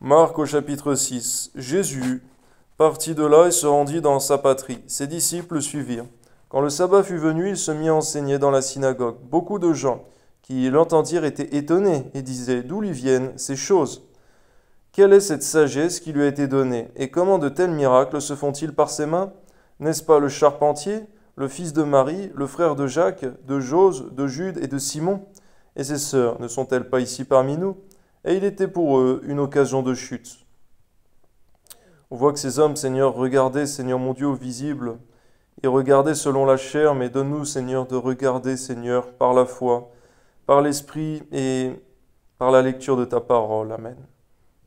Marc au chapitre 6. Jésus partit de là et se rendit dans sa patrie. Ses disciples le suivirent. Quand le sabbat fut venu, il se mit à enseigner dans la synagogue. Beaucoup de gens qui l'entendirent étaient étonnés et disaient: D'où lui viennent ces choses? Quelle est cette sagesse qui lui a été donnée? Et comment de tels miracles se font-ils par ses mains? N'est-ce pas le charpentier, le fils de Marie, le frère de Jacques, de Jose, de Jude et de Simon? Et ses sœurs ne sont-elles pas ici parmi nous? Et il était pour eux une occasion de chute. On voit que ces hommes, Seigneur, regardaient, Seigneur mon Dieu, au visible. Ils regardaient selon la chair, mais donne-nous, Seigneur, de regarder, Seigneur, par la foi, par l'esprit et par la lecture de ta parole. Amen.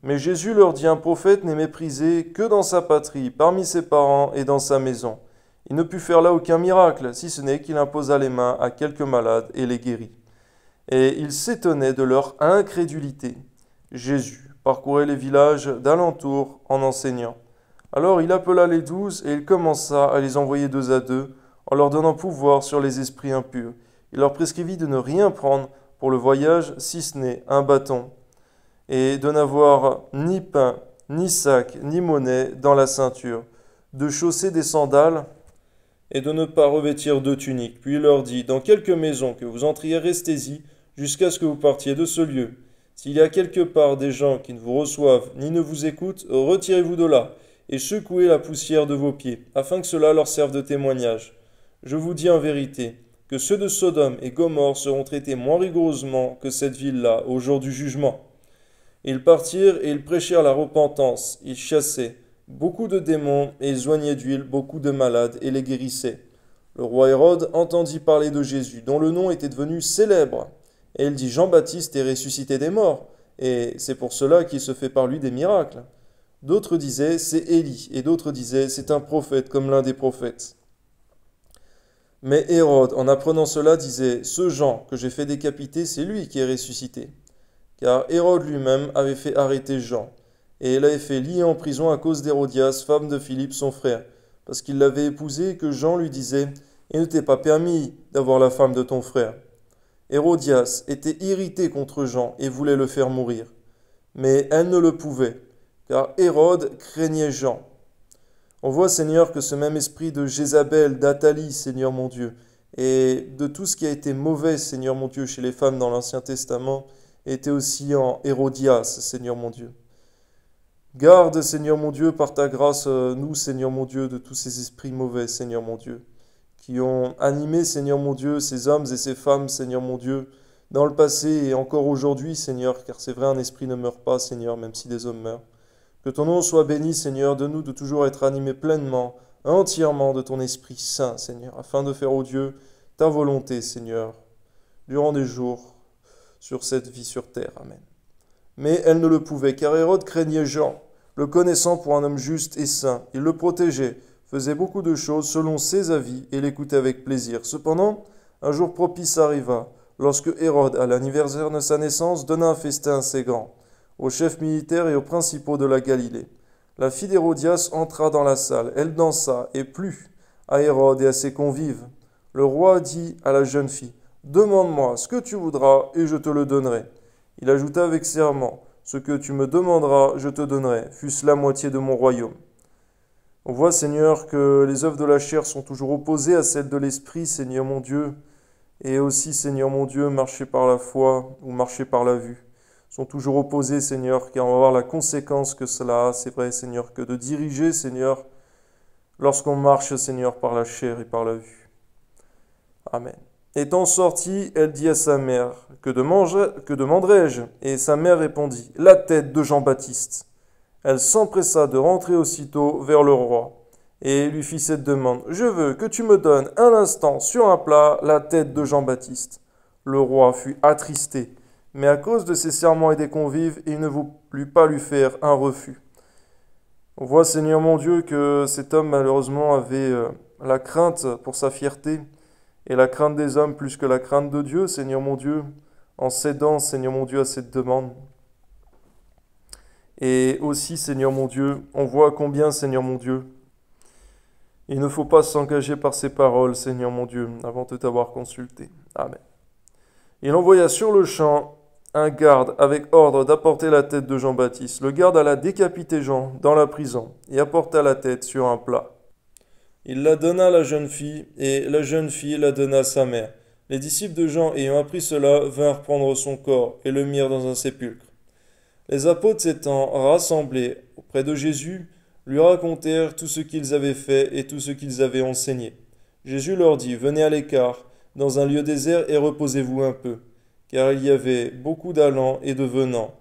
Mais Jésus leur dit: un prophète n'est méprisé que dans sa patrie, parmi ses parents et dans sa maison. Il ne put faire là aucun miracle, si ce n'est qu'il imposa les mains à quelques malades et les guérit. Et ils s'étonnaient de leur incrédulité. Jésus parcourait les villages d'alentour en enseignant. Alors il appela les 12 et il commença à les envoyer 2 à 2, en leur donnant pouvoir sur les esprits impurs. Il leur prescrivit de ne rien prendre pour le voyage, si ce n'est un bâton, et de n'avoir ni pain, ni sac, ni monnaie dans la ceinture, de chausser des sandales et de ne pas revêtir de tunique. Puis il leur dit: dans quelque maison que vous entriez, restez-y jusqu'à ce que vous partiez de ce lieu. S'il y a quelque part des gens qui ne vous reçoivent ni ne vous écoutent, retirez-vous de là et secouez la poussière de vos pieds, afin que cela leur serve de témoignage. Je vous dis en vérité que ceux de Sodome et Gomorrhe seront traités moins rigoureusement que cette ville-là au jour du jugement. Ils partirent et ils prêchèrent la repentance. Ils chassaient beaucoup de démons et ils oignaient d'huile beaucoup de malades et les guérissaient. Le roi Hérode entendit parler de Jésus, dont le nom était devenu célèbre. Et il dit: Jean-Baptiste est ressuscité des morts, et c'est pour cela qu'il se fait par lui des miracles. D'autres disaient: c'est Élie, et d'autres disaient: c'est un prophète comme l'un des prophètes. Mais Hérode, en apprenant cela, disait: ce Jean que j'ai fait décapiter, c'est lui qui est ressuscité. Car Hérode lui-même avait fait arrêter Jean, et l'avait fait lier en prison à cause d'Hérodias, femme de Philippe son frère, parce qu'il l'avait épousée et que Jean lui disait: il ne t'est pas permis d'avoir la femme de ton frère. Hérodias était irritée contre Jean et voulait le faire mourir. Mais elle ne le pouvait, car Hérode craignait Jean. On voit, Seigneur, que ce même esprit de Jézabel, d'Athalie, Seigneur mon Dieu, et de tout ce qui a été mauvais, Seigneur mon Dieu, chez les femmes dans l'Ancien Testament, était aussi en Hérodias, Seigneur mon Dieu. Garde, Seigneur mon Dieu, par ta grâce, nous, Seigneur mon Dieu, de tous ces esprits mauvais, Seigneur mon Dieu, qui ont animé, Seigneur mon Dieu, ces hommes et ces femmes, Seigneur mon Dieu, dans le passé et encore aujourd'hui, Seigneur, car c'est vrai, un esprit ne meurt pas, Seigneur, même si des hommes meurent. Que ton nom soit béni, Seigneur, de nous de toujours être animés pleinement, entièrement de ton Esprit Saint, Seigneur, afin de faire, ô Dieu, ta volonté, Seigneur, durant des jours sur cette vie sur terre. Amen. Mais elle ne le pouvait, car Hérode craignait Jean, le connaissant pour un homme juste et saint. Il le protégeait, faisait beaucoup de choses selon ses avis et l'écoutait avec plaisir. Cependant, un jour propice arriva, lorsque Hérode, à l'anniversaire de sa naissance, donna un festin assez grand aux chefs militaires et aux principaux de la Galilée. La fille d'Hérodias entra dans la salle, elle dansa et plut à Hérode et à ses convives. Le roi dit à la jeune fille: demande-moi ce que tu voudras et je te le donnerai. Il ajouta avec serment: ce que tu me demanderas, je te donnerai, fût-ce la moitié de mon royaume. On voit, Seigneur, que les œuvres de la chair sont toujours opposées à celles de l'esprit, Seigneur mon Dieu, et aussi, Seigneur mon Dieu, marcher par la foi ou marcher par la vue sont toujours opposés, Seigneur, car on va voir la conséquence que cela a. C'est vrai, Seigneur, que de diriger, Seigneur, lorsqu'on marche, Seigneur, par la chair et par la vue. Amen. Étant sortie, elle dit à sa mère: que demanderai-je? Et sa mère répondit: la tête de Jean-Baptiste. Elle s'empressa de rentrer aussitôt vers le roi et lui fit cette demande: je veux que tu me donnes un instant sur un plat la tête de Jean-Baptiste. Le roi fut attristé, mais à cause de ses serments et des convives, il ne voulut pas lui faire un refus. On voit, Seigneur mon Dieu, que cet homme malheureusement avait la crainte pour sa fierté, et la crainte des hommes plus que la crainte de Dieu, Seigneur mon Dieu, en cédant, Seigneur mon Dieu, à cette demande. Et aussi, Seigneur mon Dieu, on voit combien, Seigneur mon Dieu, il ne faut pas s'engager par ses paroles, Seigneur mon Dieu, avant de t'avoir consulté. Amen. Il envoya sur le champ un garde avec ordre d'apporter la tête de Jean-Baptiste. Le garde alla décapiter Jean dans la prison et apporta la tête sur un plat. Il la donna à la jeune fille, et la jeune fille la donna à sa mère. Les disciples de Jean, ayant appris cela, vinrent prendre son corps et le mirent dans un sépulcre. Les apôtres s'étant rassemblés auprès de Jésus, lui racontèrent tout ce qu'ils avaient fait et tout ce qu'ils avaient enseigné. Jésus leur dit, venez à l'écart, dans un lieu désert, et reposez-vous un peu, car il y avait beaucoup d'allants et de venants.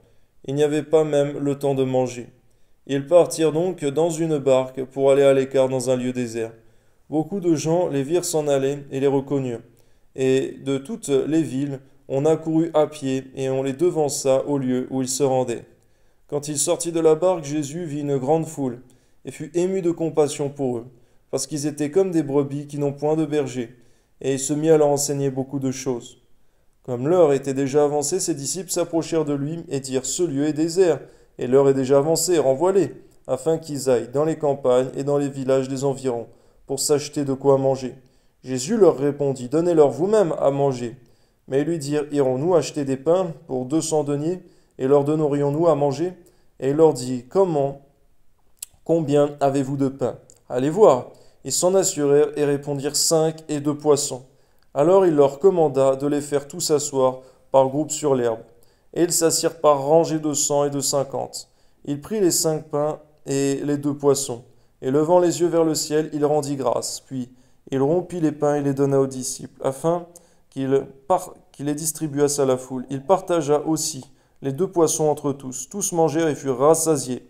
Il n'y avait pas même le temps de manger. Ils partirent donc dans une barque pour aller à l'écart dans un lieu désert. Beaucoup de gens les virent s'en aller et les reconnurent. Et de toutes les villes, on accourut à pied et on les devança au lieu où ils se rendaient. Quand il sortit de la barque, Jésus vit une grande foule et fut ému de compassion pour eux, parce qu'ils étaient comme des brebis qui n'ont point de berger, et il se mit à leur enseigner beaucoup de choses. Comme l'heure était déjà avancée, ses disciples s'approchèrent de lui et dirent, ce lieu est désert, et l'heure est déjà avancée, renvoie-les, afin qu'ils aillent dans les campagnes et dans les villages des environs, pour s'acheter de quoi manger. Jésus leur répondit, donnez-leur vous-même à manger. Mais ils lui dirent, irons-nous acheter des pains pour 200 deniers, et leur donnerions-nous à manger? Et il leur dit, combien avez-vous de pain? Allez voir. Ils s'en assurèrent et répondirent 5 et 2 poissons. Alors il leur commanda de les faire tous asseoir par groupes sur l'herbe. Et ils s'assirent par rangées de 100 et de 50. Il prit les 5 pains et les 2 poissons, et levant les yeux vers le ciel, il rendit grâce. Puis il rompit les pains et les donna aux disciples, afin qu'il les distribuasse à la foule. Il partagea aussi les 2 poissons entre tous. Tous mangèrent et furent rassasiés.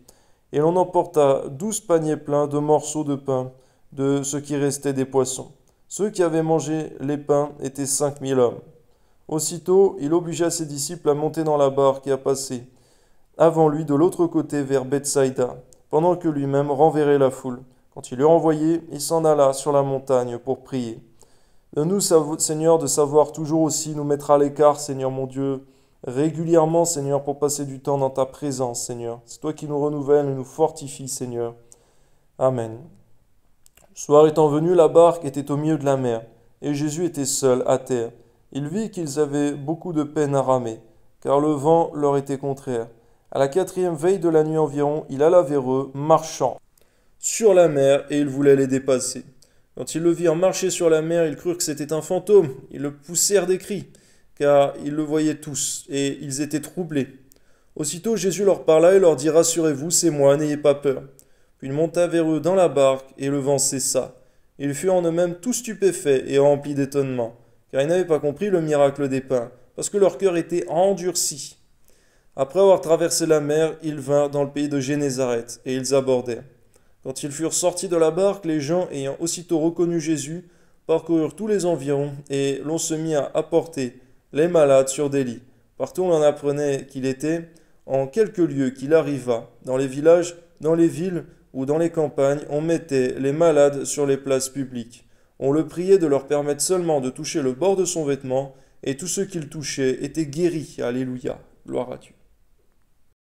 Et l'on emporta 12 paniers pleins de morceaux de pain, de ce qui restait des poissons. Ceux qui avaient mangé les pains étaient 5000 hommes. Aussitôt, il obligea ses disciples à monter dans la barque et à passer avant lui de l'autre côté vers Bethsaïda, pendant que lui-même renverrait la foule. Quand il eut envoyé, il s'en alla sur la montagne pour prier. Donne-nous, Seigneur, de savoir toujours aussi nous mettre à l'écart, Seigneur mon Dieu, régulièrement, Seigneur, pour passer du temps dans ta présence, Seigneur. C'est toi qui nous renouvelles et nous fortifies, Seigneur. Amen. Le soir étant venu, la barque était au milieu de la mer, et Jésus était seul à terre. Il vit qu'ils avaient beaucoup de peine à ramer, car le vent leur était contraire. À la 4e veille de la nuit environ, il alla vers eux, marchant sur la mer, et ils voulaient les dépasser. Quand ils le virent marcher sur la mer, ils crurent que c'était un fantôme. Ils le poussèrent des cris, car ils le voyaient tous, et ils étaient troublés. Aussitôt Jésus leur parla et leur dit, rassurez-vous, c'est moi, n'ayez pas peur. Puis il monta vers eux dans la barque, et le vent cessa. Ils furent en eux-mêmes tout stupéfaits et remplis d'étonnement, car ils n'avaient pas compris le miracle des pains, parce que leur cœur était endurci. Après avoir traversé la mer, ils vinrent dans le pays de Génézareth, et ils abordèrent. Quand ils furent sortis de la barque, les gens, ayant aussitôt reconnu Jésus, parcoururent tous les environs, et l'on se mit à apporter les malades sur des lits. Partout on en apprenait qu'il était, en quelques lieux qu'il arriva, dans les villages, dans les villes ou dans les campagnes, on mettait les malades sur les places publiques. On le priait de leur permettre seulement de toucher le bord de son vêtement, et tous ceux qu'il touchait étaient guéris. Alléluia. Gloire à Dieu.